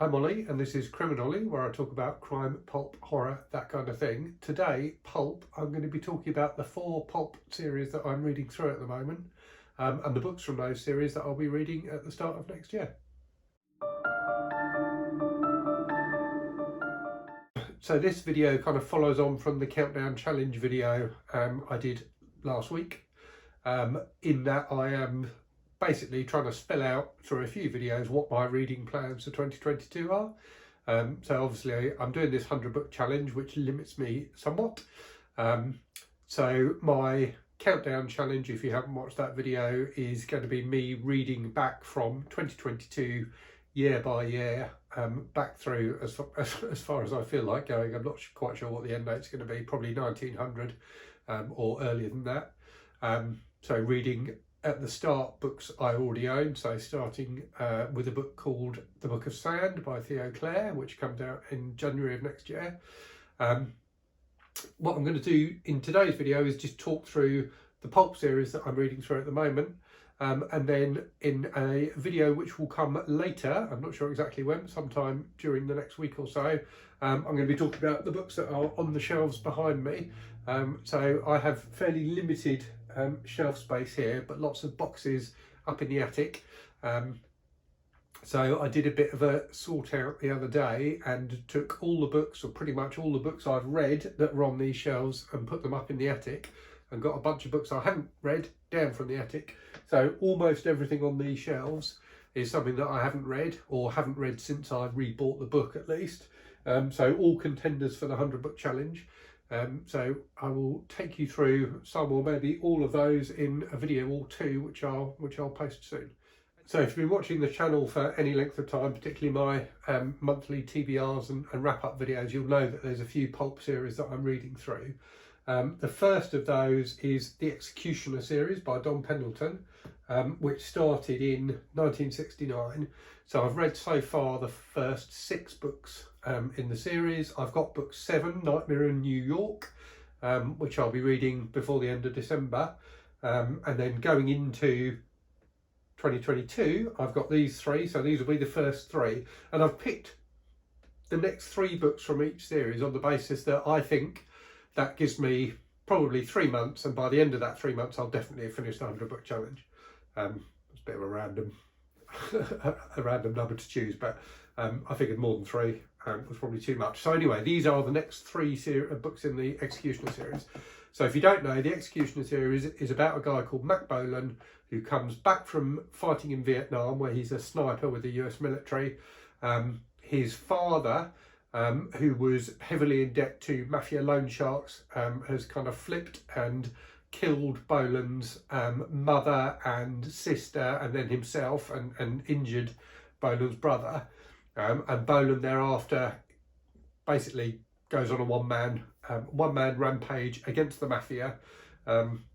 I'm Ollie, and this is Criminally, where I talk about crime, pulp, horror, that kind of thing. Today, pulp, I'm going to be talking about the 4 pulp series that I'm reading through at the moment, and the books from those series that I'll be reading at the start of next year. So this video kind of follows on from the countdown challenge video I did last week, in that I am basically trying to spell out through a few videos what my reading plans for 2022 are. So obviously I'm doing this 100 book challenge, which limits me somewhat. So my countdown challenge, if you haven't watched that video, is going to be me reading back from 2022 year by year, back through as far as I feel like going. I'm not quite sure what the end date's going to be, probably 1900 or earlier than that. So reading at the start books I already own, so starting with a book called The Book of Sand by Theo Clare, which comes out in January of next year. What I'm going to do in today's video is just talk through the pulp series that I'm reading through at the moment, and then in a video which will come later, I'm not sure exactly when, sometime during the next week or so, I'm going to be talking about the books that are on the shelves behind me. So I have fairly limited shelf space here, but lots of boxes up in the attic. So I did a bit of a sort out the other day and took all the books, or pretty much all the books I've read that were on these shelves, and put them up in the attic, and got a bunch of books I haven't read down from the attic. So almost everything on these shelves is something that I haven't read, or haven't read since I rebought the book at least. So all contenders for the 100 book challenge. So I will take you through some, or maybe all of those, in a video or two, which I'll post soon. So if you've been watching the channel for any length of time, particularly my monthly TBRs and wrap-up videos, you'll know that there's a few pulp series that I'm reading through. The first of those is the Executioner series by Don Pendleton, which started in 1969. So I've read so far the first 6 books in the series. I've got book 7, Nightmare in New York, which I'll be reading before the end of December. And then going into 2022, I've got these 3, so these will be the first 3. And I've picked the next 3 books from each series on the basis that I think that gives me probably 3 months, and by the end of that 3 months I'll definitely have finished the 100 book challenge. It's a bit of a random number to choose, but I figured more than 3 was probably too much. So anyway, these are the next 3 books in the Executioner series. So if you don't know, the Executioner series is about a guy called Mac Bolan, who comes back from fighting in Vietnam, where he's a sniper with the US military. His father, who was heavily in debt to mafia loan sharks, has kind of flipped and killed Bolan's mother and sister, and then himself, and injured Bolan's brother. And Bolan thereafter basically goes on a one-man rampage against the mafia,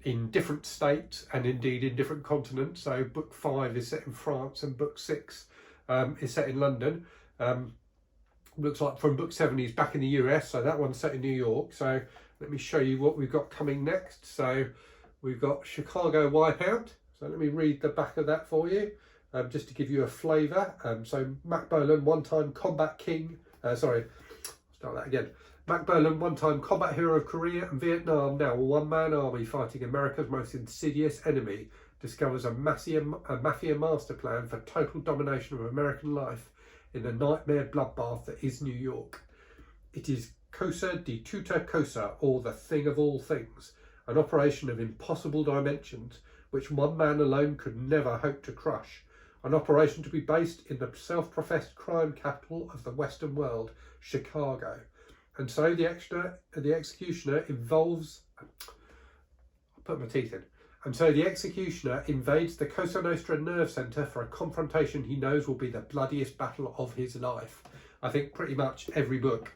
in different states and indeed in different continents. So book 5 is set in France, and book 6 is set in London. Looks like from book 7 he's back in the US, so that one's set in New York. So let me show you what we've got coming next. So we've got Chicago Wipeout. So let me read the back of that for you, just to give you a flavour. So Mac Bolan, one-time combat king, start that again. Mac Bolan, one-time combat hero of Korea and Vietnam, now a one-man army fighting America's most insidious enemy, discovers a mafia master plan for total domination of American life in the nightmare bloodbath that is New York. It is Cosa di Tuta Cosa, or the Thing of All Things, an operation of impossible dimensions which one man alone could never hope to crush, an operation to be based in the self-professed crime capital of the Western world, Chicago. And so the Executioner involves... I'll put my teeth in. And so the Executioner invades the Cosa Nostra nerve centre for a confrontation he knows will be the bloodiest battle of his life. I think pretty much every book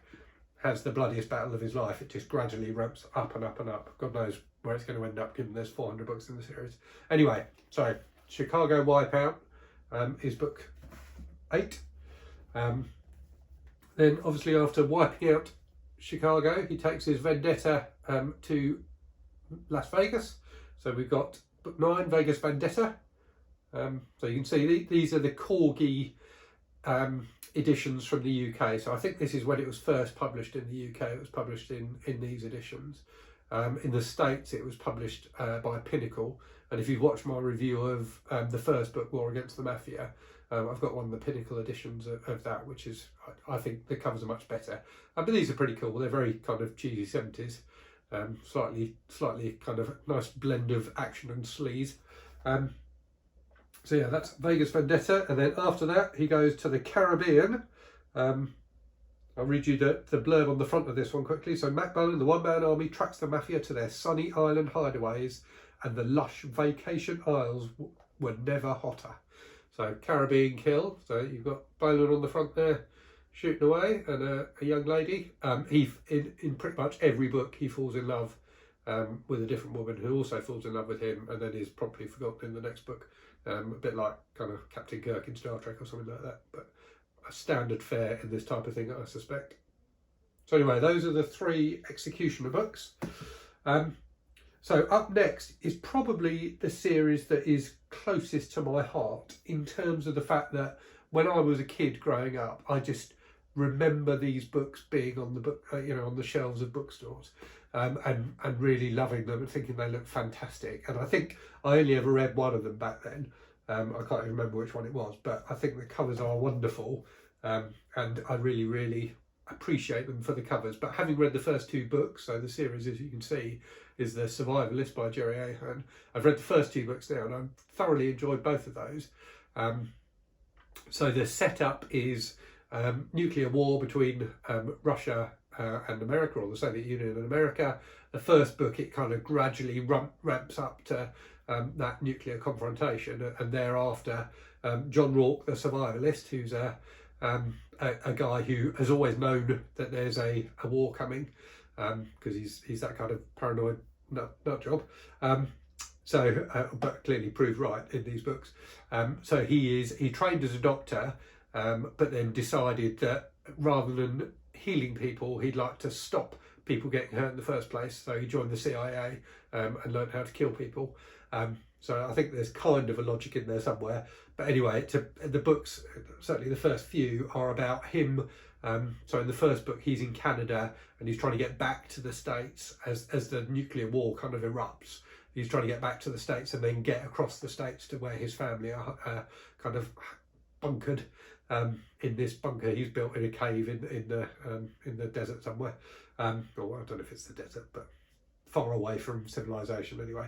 has the bloodiest battle of his life. It just gradually ramps up and up and up. God knows where it's going to end up, given there's 400 books in the series. Anyway, so Chicago Wipeout is book 8. Then obviously after wiping out Chicago, he takes his vendetta to Las Vegas. So we've got book 9, Vegas Vendetta. So you can see these are the corgi editions from the UK. So I think this is when it was first published in the UK. It was published in these editions. In the States, it was published by Pinnacle. And if you've watched my review of the first book, War Against the Mafia, I've got one of the Pinnacle editions of that, which is, I think the covers are much better. But these are pretty cool. They're very kind of cheesy 70s, slightly kind of nice blend of action and sleaze. So yeah, that's Vegas Vendetta. And then after that, he goes to the Caribbean. I'll read you the blurb on the front of this one quickly. So Mac Bolan, the one-man army, tracks the mafia to their sunny island hideaways, and the lush vacation isles were never hotter. So Caribbean kill. So you've got Bolan on the front there, shooting away, and a young lady. In pretty much every book, he falls in love with a different woman who also falls in love with him, and then is promptly forgotten in the next book. A bit like kind of Captain Kirk in Star Trek or something like that. But a standard fare in this type of thing, I suspect. So anyway, those are the 3 Executioner books. So up next is probably the series that is closest to my heart in terms of the fact that when I was a kid growing up, I just remember these books being on the book, on the shelves of bookstores, and really loving them and thinking they look fantastic. And I think I only ever read one of them back then. I can't even remember which one it was, but I think the covers are wonderful, and I really, really appreciate them for the covers. But having read the first 2 books, so the series, as you can see, is The Survivalist by Jerry Ahern. I've read the first 2 books now, and I've thoroughly enjoyed both of those. So the setup is nuclear war between Russia and America, or the Soviet Union and America. The first book, it kind of gradually ramps up to that nuclear confrontation, and thereafter John Rourke, the survivalist, who's a guy who has always known that there's a war coming, because he's that kind of paranoid nut job. But clearly proved right in these books. So he trained as a doctor, but then decided that rather than healing people, he'd like to stop people getting hurt in the first place. So he joined the CIA and learned how to kill people. So I think there's kind of a logic in there somewhere. But anyway, the books, certainly the first few, are about him. So in the first book, he's in Canada and he's trying to get back to the States as the nuclear war kind of erupts. He's trying to get back to the States and then get across the States to where his family are kind of bunkered in this bunker he's built in a cave in the desert somewhere. Or I don't know if it's the desert, but far away from civilization anyway.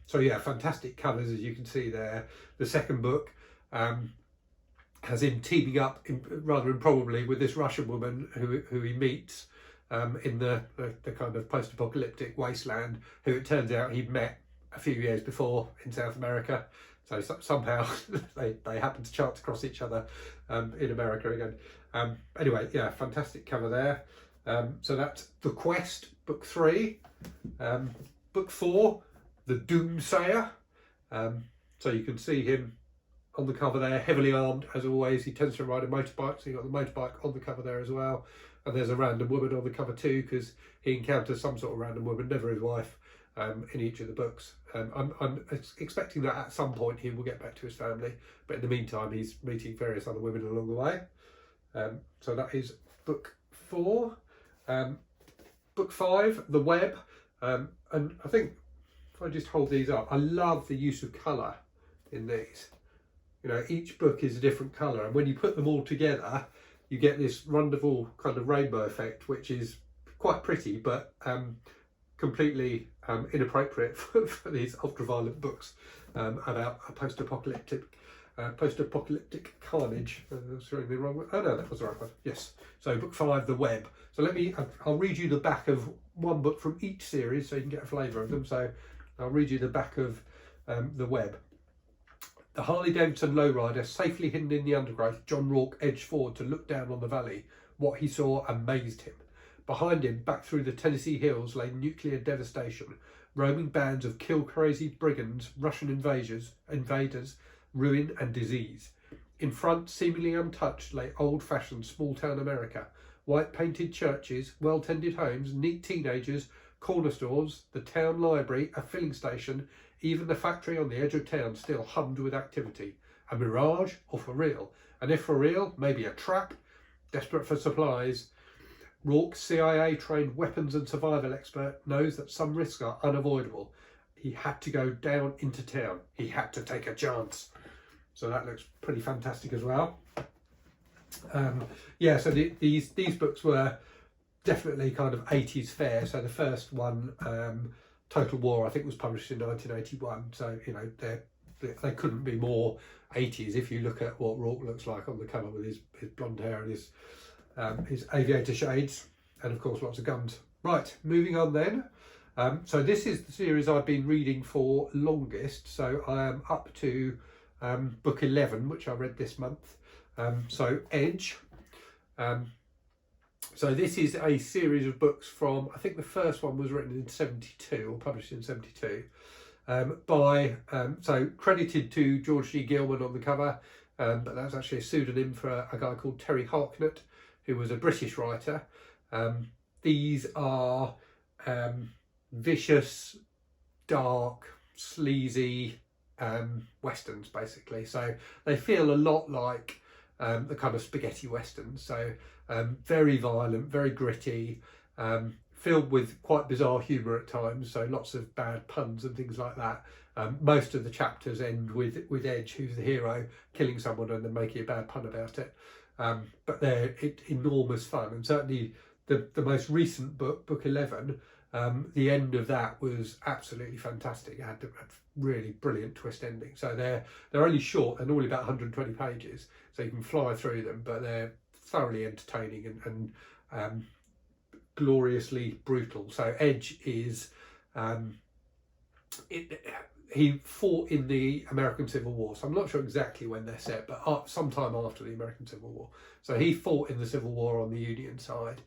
So yeah, fantastic covers, as you can see there. The second book has him teaming up, rather improbably, with this Russian woman who he meets in the kind of post-apocalyptic wasteland, who it turns out he'd met a few years before in South America. So somehow they happen to chance across each other in America again. Anyway, yeah, fantastic cover there. So that's The Quest, book 3. Book 4, The Doomsayer. So you can see him on the cover there, heavily armed as always. He tends to ride a motorbike, so you've got the motorbike on the cover there as well. And there's a random woman on the cover too, because he encounters some sort of random woman, never his wife, in each of the books. I'm expecting that at some point he will get back to his family, but in the meantime he's meeting various other women along the way. So that is book 4. Book 5, The Web. And I think if I just hold these up, I love the use of colour in these. You know, each book is a different colour, and when you put them all together, you get this wonderful kind of rainbow effect, which is quite pretty, but completely inappropriate for these ultraviolet books about a post-apocalyptic carnage. Was there anything wrong with? Oh no, that was the right one. Yes. So book 5, The Web. So I'll read you the back of one book from each series, so you can get a flavour of them. So I'll read you the back of The Web. The Harley-Davidson lowrider, safely hidden in the undergrowth, John Rourke edged forward to look down on the valley. What he saw amazed him. Behind him, back through the Tennessee hills, lay nuclear devastation. Roaming bands of kill-crazy brigands, Russian invaders, ruin and disease. In front, seemingly untouched, lay old-fashioned small-town America. White-painted churches, well-tended homes, neat teenagers, corner stores, the town library, a filling station. Even the factory on the edge of town still hummed with activity. A mirage or for real? And if for real, maybe a trap. Desperate for supplies, Rourke's CIA-trained weapons and survival expert knows that some risks are unavoidable. He had to go down into town. He had to take a chance. So that looks pretty fantastic as well. Yeah, so these books were definitely kind of 80s fare. So the first one, Total War, I think was published in 1981. So, you know, they couldn't be more 80s if you look at what Rourke looks like on the cover with his blonde hair and his aviator shades, and of course lots of guns. Right, moving on then. So this is the series I've been reading for longest. So I am up to book 11, which I read this month. So Edge. So this is a series of books from, I think the first one was written in 72 or published in 72. So credited to George G. Gilman on the cover, but that's actually a pseudonym for a guy called Terry Harknett, who was a British writer. These are vicious, dark, sleazy westerns, basically. So they feel a lot like the kind of spaghetti westerns. So very violent, very gritty, filled with quite bizarre humour at times, so lots of bad puns and things like that. Most of the chapters end with Edge, who's the hero, killing someone and then making a bad pun about it. But they're enormous fun, and certainly the most recent book, book 11, the end of that was absolutely fantastic. It had a really brilliant twist ending. So they're only short, they're normally about 120 pages, so you can fly through them, but they're thoroughly entertaining and gloriously brutal. So Edge is he fought in the American Civil War, so I'm not sure exactly when they're set, but sometime after the American Civil War. So he fought in the Civil War on the Union side,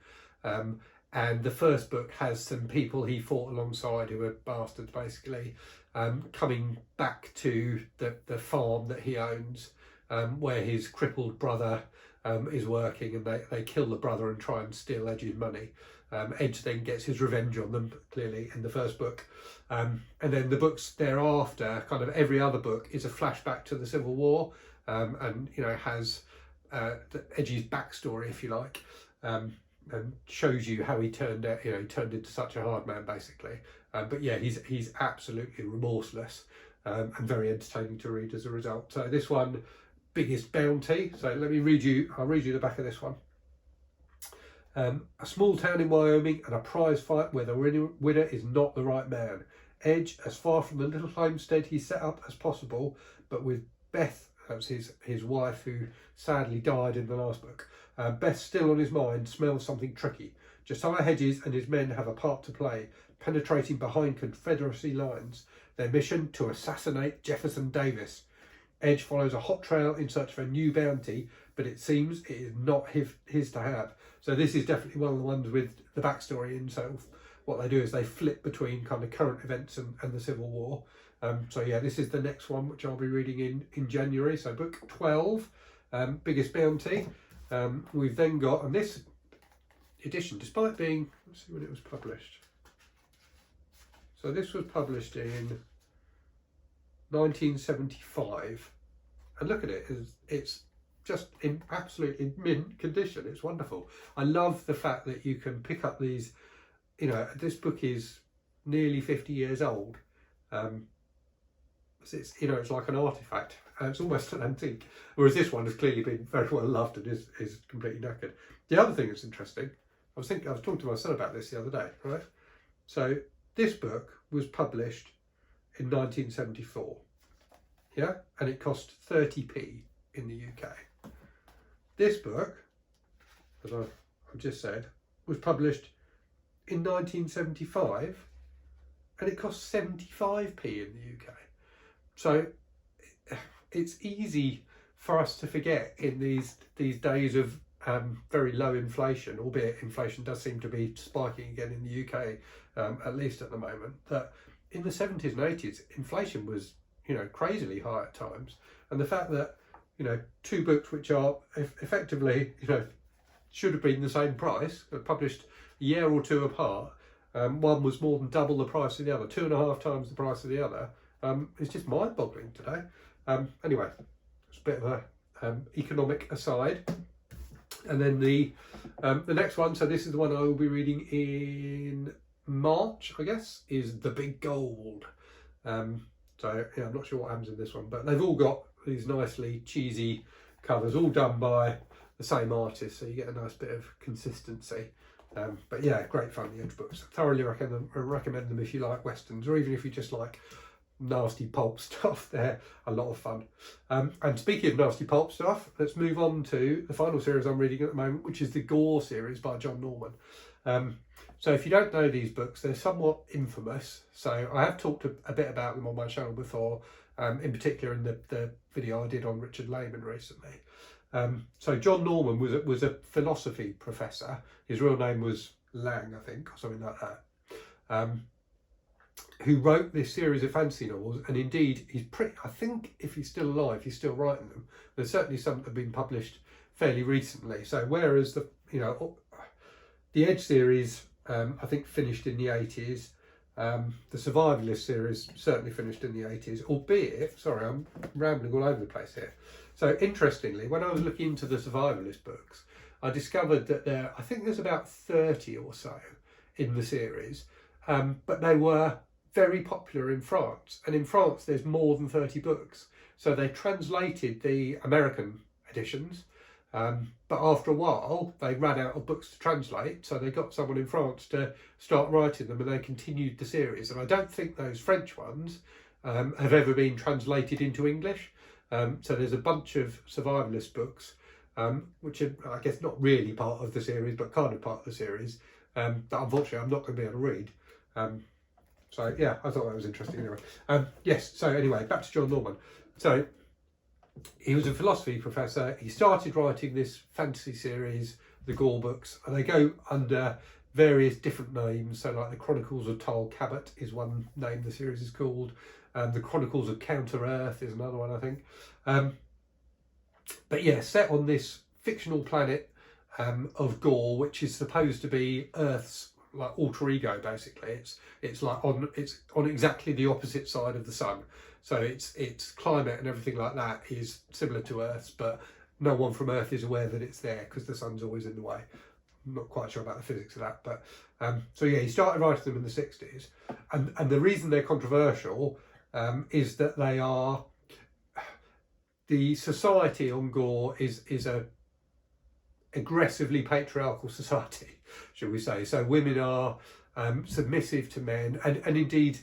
and the first book has some people he fought alongside who were bastards, basically, coming back to the farm that he owns, where his crippled brother is working, and they kill the brother and try and steal Edge's money. Edge then gets his revenge on them, clearly, in the first book. And then the books thereafter, kind of every other book, is a flashback to the Civil War, and, you know, has Edge's backstory, if you like, and shows you how he turned out, you know, he turned into such a hard man, basically. But yeah, he's absolutely remorseless, and very entertaining to read as a result. So this one, Biggest Bounty. So let me read you, I'll read you the back of this one. A small town in Wyoming and a prize fight where the winner is not the right man. Edge, as far from the little homestead he set up as possible, but with Beth, that's his wife, who sadly died in the last book. Beth still on his mind, smells something tricky. Josiah Hedges and his men have a part to play, penetrating behind Confederacy lines. Their mission, to assassinate Jefferson Davis. Edge follows a hot trail in search of a new bounty, but it seems it is not his to have. So this is definitely one of the ones with the backstory in. So what they do is they flip between kind of current events and the Civil War. So yeah, this is the next one, which I'll be reading in January. So book 12, Biggest Bounty. We've then got, and this edition, despite being, let's see when it was published. So this was published in 1975, and look at it, it's just in absolutely mint condition. It's wonderful. I love the fact that you can pick up these, you know, this book is nearly 50 years old. It's, you know, it's like an artifact. It's almost an antique, whereas this one has clearly been very well loved and is completely knackered. The other thing that's interesting, I was talking to my son about this the other day, right? So this book was published in 1974, yeah, and it cost 30p in the UK. This book, as I've just said, was published in 1975, and it cost 75p in the UK. So it's easy for us to forget in these days of very low inflation, albeit inflation does seem to be spiking again in the UK, at least at the moment, that in the 70s and 80s, inflation was, you know, crazily high at times. And the fact that, you know, two books which are effectively, you know, should have been the same price, published a year or two apart, one was more than double the price of the other, 2.5 times the price of the other, it's just mind-boggling today. Anyway, it's a bit of economic aside. And then the next one, so this is the one I will be reading in March, I guess, is The Big Gold. So yeah, I'm not sure what happens in this one, but they've all got these nicely cheesy covers, all done by the same artist, so you get a nice bit of consistency. But yeah, great fun, the Edge books. Thoroughly recommend them if you like westerns, or even if you just like nasty pulp stuff. They're a lot of fun. And speaking of nasty pulp stuff, let's move on to the final series I'm reading at the moment, which is the Gore series by John Norman. So if you don't know these books, they're somewhat infamous. So I have talked a bit about them on my channel before, in particular in the video I did on Richard Layman recently. So John Norman was a philosophy professor. His real name was Lang, I think, or something like that. Who wrote this series of fantasy novels, and indeed he's I think if he's still alive, he's still writing them. There's certainly some that have been published fairly recently. So whereas the Edge series I think finished in the 80s, the Survivalist series certainly finished in the 80s, albeit, sorry, I'm rambling all over the place here. So interestingly, when I was looking into the Survivalist books, I discovered that I think there's about 30 or so in the series, but they were very popular in France. And in France, there's more than 30 books. So they translated the American editions, but after a while, they ran out of books to translate. So they got someone in France to start writing them, and they continued the series. And I don't think those French ones have ever been translated into English. So there's a bunch of Survivalist books, which are, I guess, not really part of the series, but kind of part of the series, that unfortunately I'm not going to be able to read. So yeah, I thought that was interesting anyway. Yes, so anyway, back to John Norman. So he was a philosophy professor. He started writing this fantasy series, the Gore books, and they go under various different names. So like the Chronicles of Tal Cabot is one name the series is called. The Chronicles of Counter-Earth is another one, I think. But yeah, set on this fictional planet of Gore, which is supposed to be Earth's like alter ego. Basically, it's on exactly the opposite side of the sun. So its climate and everything like that is similar to Earth's, but no one from Earth is aware that it's there because the sun's always in the way. I'm not quite sure about the physics of that, but so yeah, he started writing them in the 60s, and the reason they're controversial is that they are, the society on Gore is a aggressively patriarchal society, shall we say. So women are submissive to men, and indeed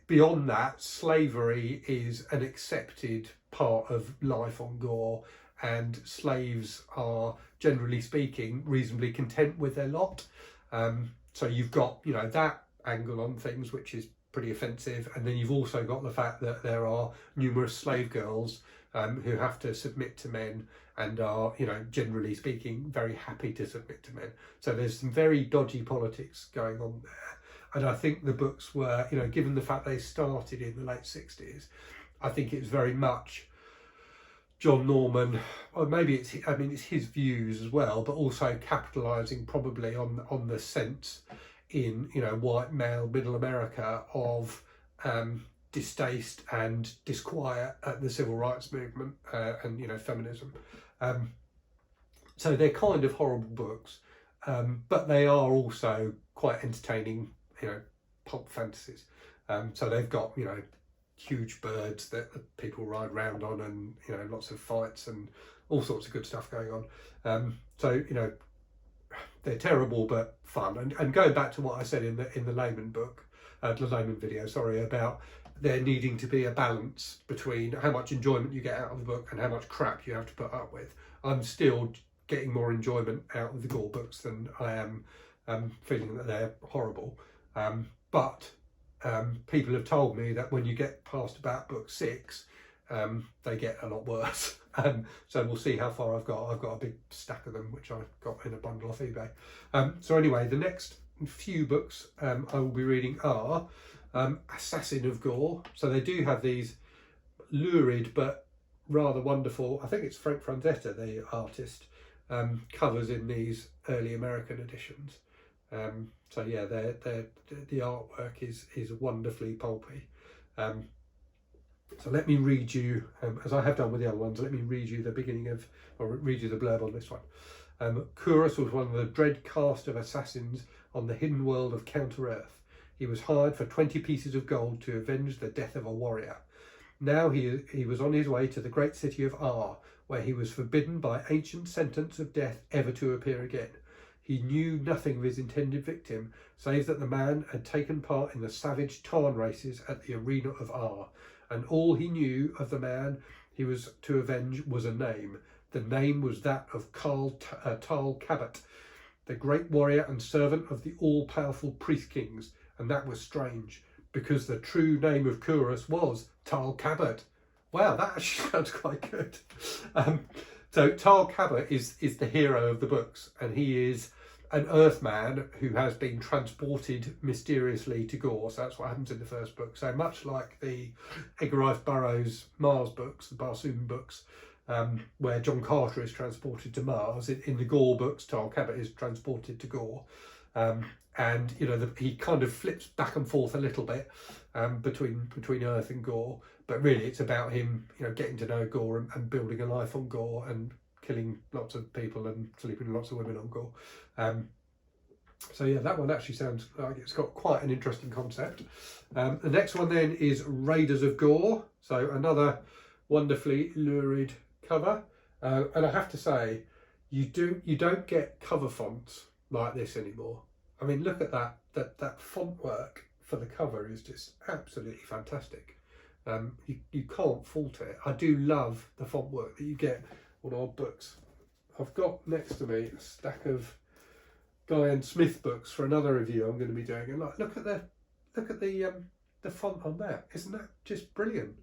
beyond that, slavery is an accepted part of life on Gore, and slaves are, generally speaking, reasonably content with their lot. So you've got, that angle on things, which is pretty offensive, and then you've also got the fact that there are numerous slave girls who have to submit to men and are, generally speaking, very happy to submit to men. So there's some very dodgy politics going on there. And I think the books were, given the fact they started in the late 60s, I think it's very much John Norman, or maybe it's his views as well, but also capitalising probably on the sense in, white male middle America of distaste and disquiet at the civil rights movement and, feminism. So they're kind of horrible books, but they are also quite entertaining, pulp fantasies. So they've got, huge birds that people ride around on, and, lots of fights and all sorts of good stuff going on. So, they're terrible but fun. And going back to what I said in the Layman book, the Layman video, sorry, about there needing to be a balance between how much enjoyment you get out of a book and how much crap you have to put up with. I'm still getting more enjoyment out of the Gore books than I am feeling that they're horrible. But people have told me that when you get past about book 6, they get a lot worse. So we'll see how far I've got. I've got a big stack of them, which I got in a bundle off eBay. So anyway, the next few books I will be reading are Assassin of Gore. So they do have these lurid but rather wonderful, I think it's Frank Frazetta, the artist, covers in these early American editions. So yeah, the artwork is wonderfully pulpy. So let me read you, as I have done with the other ones, let me read you the beginning of, or read you the blurb on this one. Kurus was one of the dread cast of assassins on the hidden world of Counter-Earth. He was hired for 20 pieces of gold to avenge the death of a warrior. Now he was on his way to the great city of Ar, where he was forbidden by ancient sentence of death ever to appear again. He knew nothing of his intended victim, save that the man had taken part in the savage Tarn races at the arena of Ar, and all he knew of the man he was to avenge was a name. The name was that of Tal Cabot, the great warrior and servant of the all-powerful priest kings, and that was strange, because the true name of Kurus was Tal Cabot. Wow, that actually sounds quite good. So Tal Cabot is the hero of the books, and he is an Earthman who has been transported mysteriously to Gore. So that's what happens in the first book. So much like the Edgar Rice Burroughs Mars books, the Barsoom books, where John Carter is transported to Mars, in the Gore books, Tal Cabot is transported to Gore. And you know, he kind of flips back and forth a little bit between Earth and Gore, but really it's about him, you know, getting to know Gore and building a life on Gore and killing lots of people and sleeping with lots of women on Gore. So yeah, that one actually sounds like it's got quite an interesting concept. The next one then is Raiders of Gore. So another wonderfully lurid cover, and I have to say, you don't get cover fonts like this anymore. I mean, look at that font work for the cover is just absolutely fantastic. You can't fault it. I do love the font work that you get on our books. I've got next to me a stack of Guy and Smith books for another review I'm going to be doing, and like, look at the font on that. Isn't that just brilliant?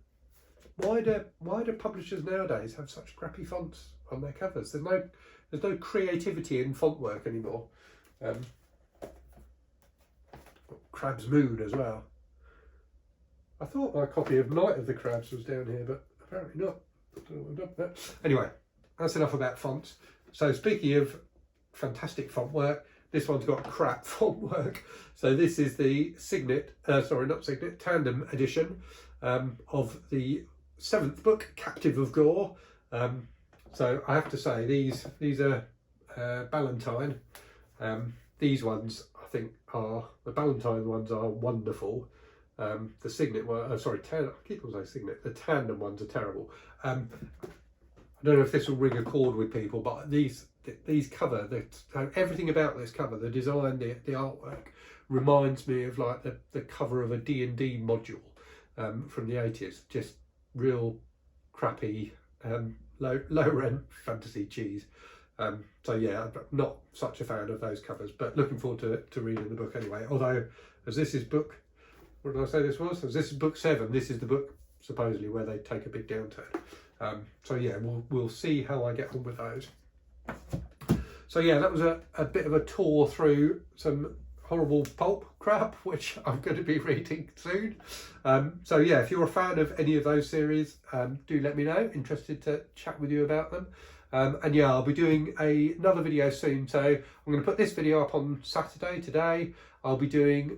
Why do publishers nowadays have such crappy fonts on their covers? There's no creativity in font work anymore. Crab's Moon as well. I thought my copy of Night of the Crabs was down here, but apparently not. I don't know what I've done with that. Anyway, that's enough about fonts. So speaking of fantastic font work, this one's got crap font work. So this is the Tandem edition of the 7th book, Captive of Gore. So I have to say, these are Ballantine. These ones, I think, the Ballantine ones are wonderful. The Signet one, I keep on saying Signet. The Tandem ones are terrible. I don't know if this will ring a chord with people, but these cover, everything about this cover, the design, the artwork, reminds me of like the cover of a D&D module from the 80s. Just real crappy, low rent fantasy cheese. So yeah, I'm not such a fan of those covers, but looking forward to reading the book anyway. Although, as this is book, what did I say this was? As this is book 7, this is the book supposedly where they take a big downturn. So yeah, we'll see how I get on with those. So yeah, that was a bit of a tour through some horrible pulp crap, which I'm going to be reading soon. So yeah, if you're a fan of any of those series, do let me know. Interested to chat with you about them. And yeah, I'll be doing another video soon. So I'm going to put this video up on Saturday today.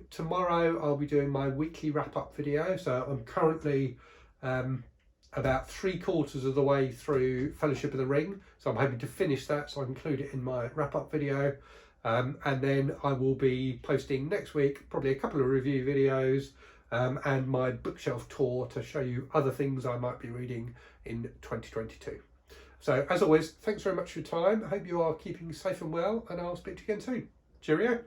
Tomorrow I'll be doing my weekly wrap-up video. So I'm currently about 3/4 of the way through Fellowship of the Ring. So I'm hoping to finish that so I can include it in my wrap-up video. And then I will be posting next week probably a couple of review videos and my bookshelf tour to show you other things I might be reading in 2022. So as always, thanks very much for your time. I hope you are keeping safe and well, and I'll speak to you again soon. Cheerio.